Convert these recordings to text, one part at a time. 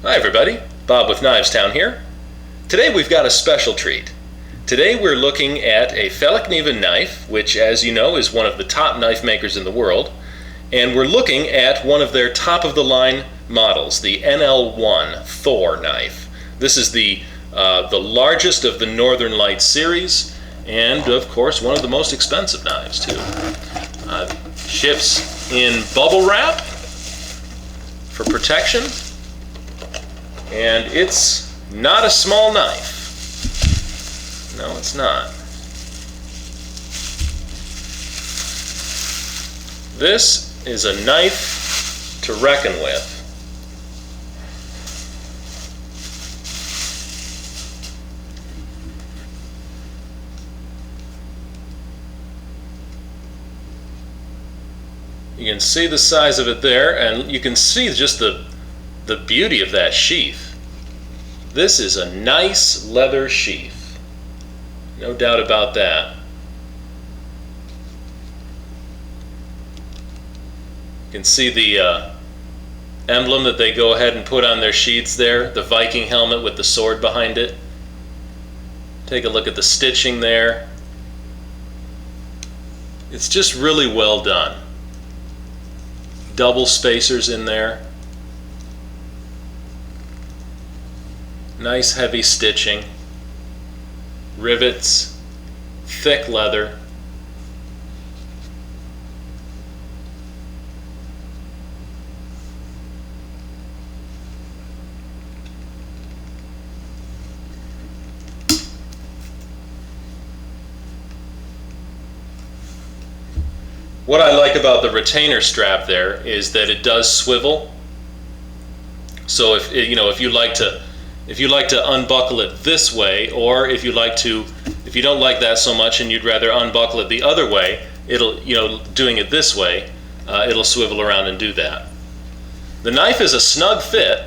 Hi everybody, Bob with Knives Town here. Today we've got a special treat. Today we're looking at a Fallkniven knife, which as you know is one of the top knife makers in the world, and we're looking at one of their top-of-the-line models, the NL1 Thor knife. This is the largest of the Northern Lights series, and of course one of the most expensive knives too. Ships in bubble wrap for protection. And it's not a small knife. No, it's not. This is a knife to reckon with. You can see the size of it there, and you can see just the beauty of that sheath. This is a nice leather sheath. No doubt about that. You can see the emblem that they go ahead and put on their sheaths there, the Viking helmet with the sword behind it. Take a look at the stitching there. It's just really well done. Double spacers in there. Nice heavy stitching, rivets, thick leather. What I like about the retainer strap there is that it does swivel. So if you like to unbuckle it this way, or if you don't like that so much and you'd rather unbuckle it the other way, doing it this way, it'll swivel around and do that. The knife is a snug fit.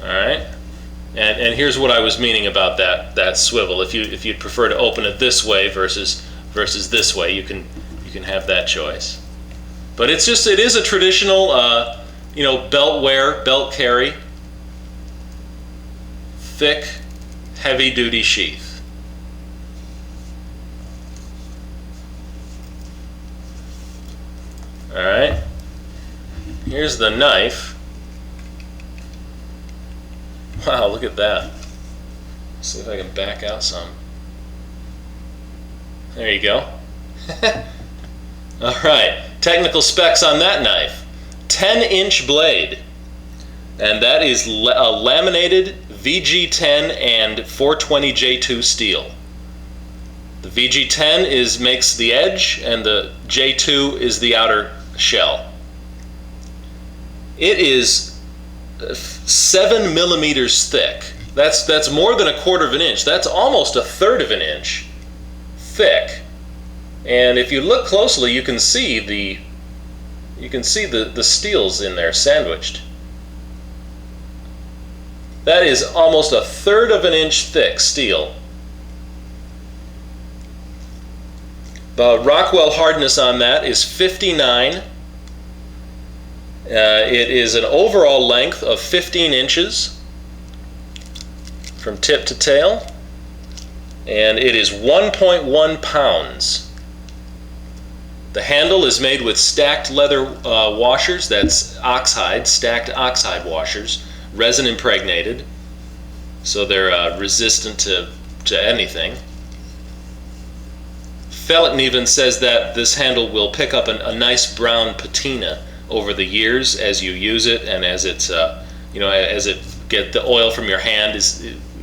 All right, and here's what I was meaning about that swivel. If you'd prefer to open it this way versus this way, you can have that choice. But it is a traditional, belt carry, thick, heavy-duty sheath. All right, here's the knife. Wow, look at that. Let's see if I can back out some. There you go. All right, technical specs on that knife. 10-inch blade, and that is a laminated VG10 and 420J2 steel. The VG10 makes the edge, and the J2 is the outer shell. It is 7 millimeters thick. That's more than 1/4 of an inch. That's almost 1/3 of an inch thick. And if you look closely, you can see the steels in there sandwiched. That is almost 1/3 of an inch thick steel. The Rockwell hardness on that is 59. It is an overall length of 15 inches from tip to tail, and it is 1.1 pounds. The handle is made with stacked leather washers, that's oxide, stacked oxide washers, resin impregnated, so they're resistant to anything. Fallkniven says that this handle will pick up a nice brown patina over the years as you use it, and as it's as the oil from your hand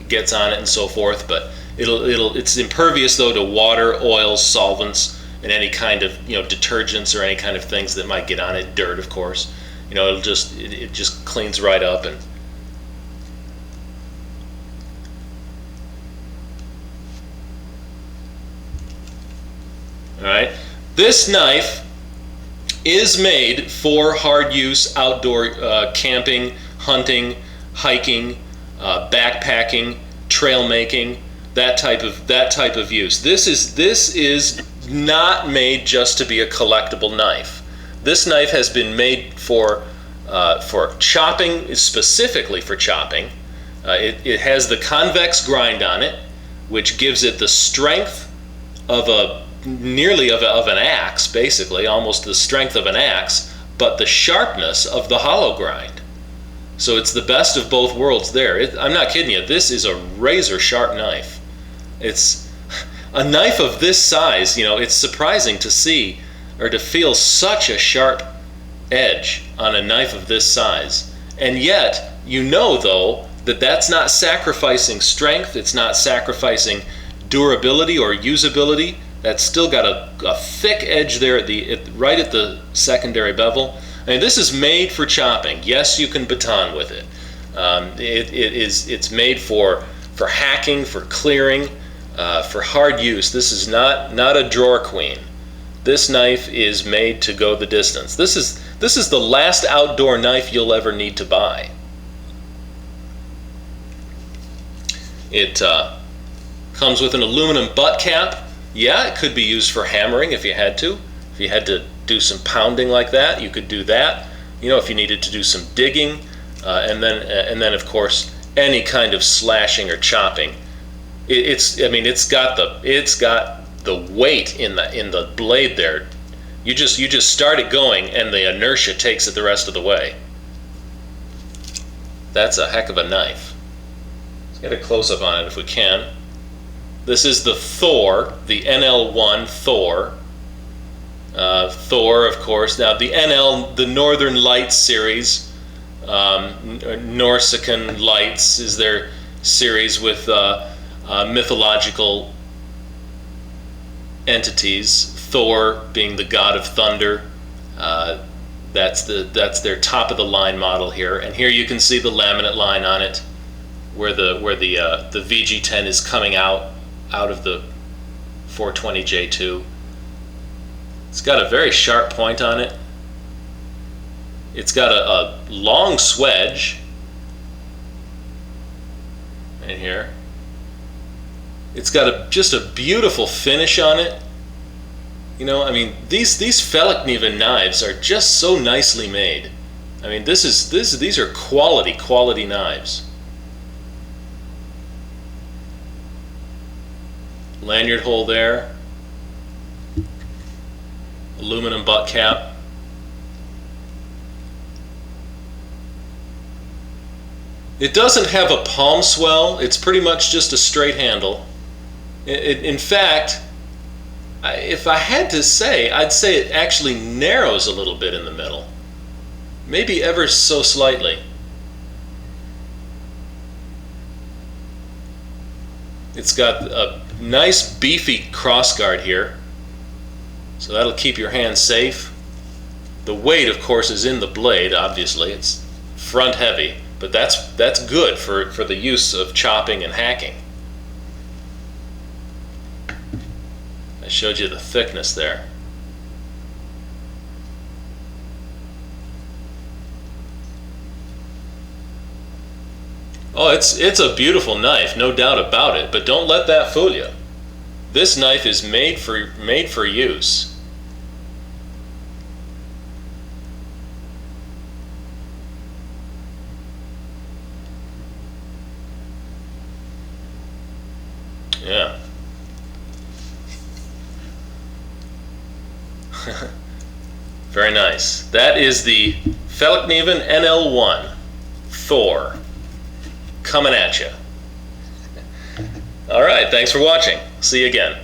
gets on it and so forth. But it's impervious though to water, oils, solvents, and any kind of detergents or any kind of things that might get on it, dirt of course. It just cleans right up. And all right, this knife is made for hard use outdoor camping, hunting, hiking, backpacking, trail making, that type of use. This is not made just to be a collectible knife. This knife has been made for chopping, specifically for chopping. It has the convex grind on it, which gives it the strength of nearly of an axe, basically, almost the strength of an axe, but the sharpness of the hollow grind. So it's the best of both worlds there. I'm not kidding you. This is a razor sharp knife. It's a knife of this size. You know, it's surprising to see or to feel such a sharp edge on a knife of this size. And yet, you know, though, that that's not sacrificing strength. It's not sacrificing durability or usability. That's still got a thick edge there right at the secondary bevel. I mean, this is made for chopping. Yes, you can baton with it. It's made for hacking, for clearing, for hard use. This is not a drawer queen. This knife is made to go the distance. This is the last outdoor knife you'll ever need to buy. It comes with an aluminum butt cap. Yeah, it could be used for hammering if you had to. If you had to do some pounding like that, you could do that. You know, if you needed to do some digging, and then of course any kind of slashing or chopping. It's got the weight in the blade there. You just start it going, and the inertia takes it the rest of the way. That's a heck of a knife. Let's get a close-up on it if we can. This is the Thor, the NL1 Thor. Thor, of course. Now the Northern Lights series, Norsican Lights is their series with mythological entities. Thor being the god of thunder. That's their top of the line model here, and here you can see the laminate line on it, where the VG10 is coming out of the 420J2. It's got a very sharp point on it. It's got a long swedge in here. It's got just a beautiful finish on it. You know, I mean, these Fallkniven knives are just so nicely made. I mean, these are quality knives. Lanyard hole there. Aluminum butt cap. It doesn't have a palm swell. It's pretty much just a straight handle. In fact, if I had to say, I'd say it actually narrows a little bit in the middle. Maybe ever so slightly. It's got a nice beefy crossguard here, so that'll keep your hand safe. The weight, of course, is in the blade, obviously. It's front heavy, but that's good for the use of chopping and hacking. I showed you the thickness there. Oh, it's a beautiful knife, no doubt about it, but don't let that fool you. This knife is made for use. Yeah. Very nice. That is the Fallkniven NL1 Thor coming at you. All right, thanks for watching. See you again.